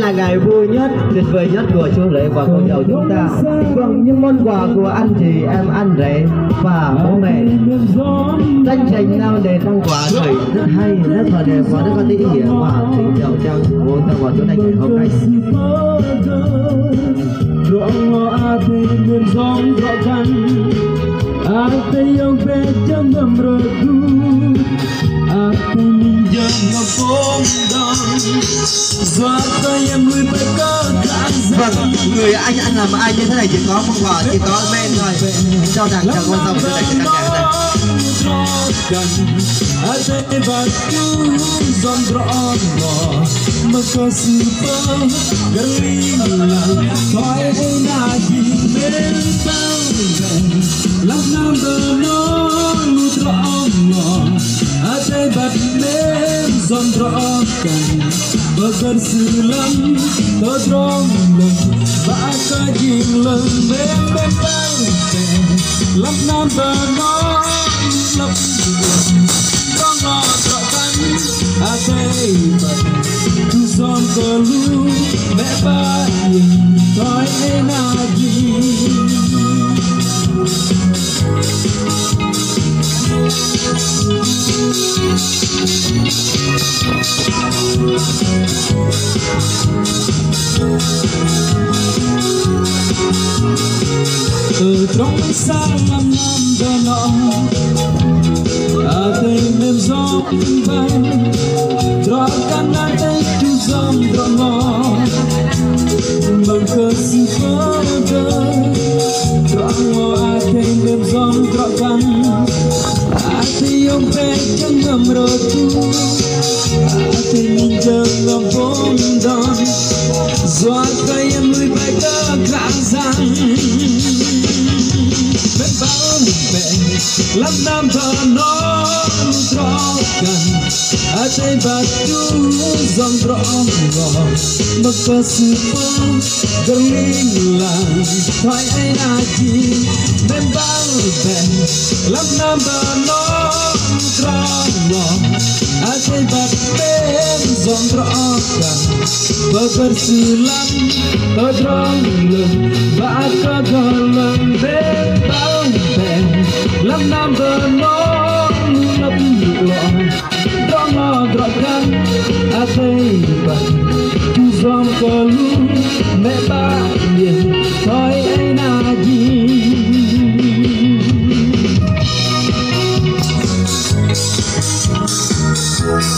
là ngày vui nhất, tuyệt vời nhất của Chúa lễ và con dầu chúng ta. Vâng, những món quà của anh chị em, anh rể và bố mẹ. Danh sách nào để tặng quà thầy rất hay, rất là đẹp và rất có ý nghĩa và tình giàu trang của ta vào chỗ này ngày hôm nay. Vâng, người anh làm ai như thế này chỉ có món quà, chỉ có men thôi, cho rằng cho con xong thế này cho các nhà bersilam todrong baka jinglang bem lam nam bano lap rono trokan asai bat tu som kelu me ba toy energy từ trong xa năm năm đó nọ tay mềm gió bay cho căn ăn tay chú dòng đó nọ bằng cơn si phơ đơ cho ngô tay mềm gió cho căn tay ông bé chẳng ngầm rồi tu tay mình chờ lòng vốn đòn doa cây em nuôi bài cơ khả rằng bên bao mẹ lắm nam thờ nó rõ cần ở đây bà chú dòng rõ ngỏ mà có sự mơ gần linh làng thoại ai là chi bên bao mẹ lắm nam thờ nó rõ ngỏ ở đây bà bên dòng rõ cần và bersilam terang lưng và có lần bên bao bè lắm nam beno lấp lọn đó ngò rõ khăn à tây bần tu giom có lu mẹ ba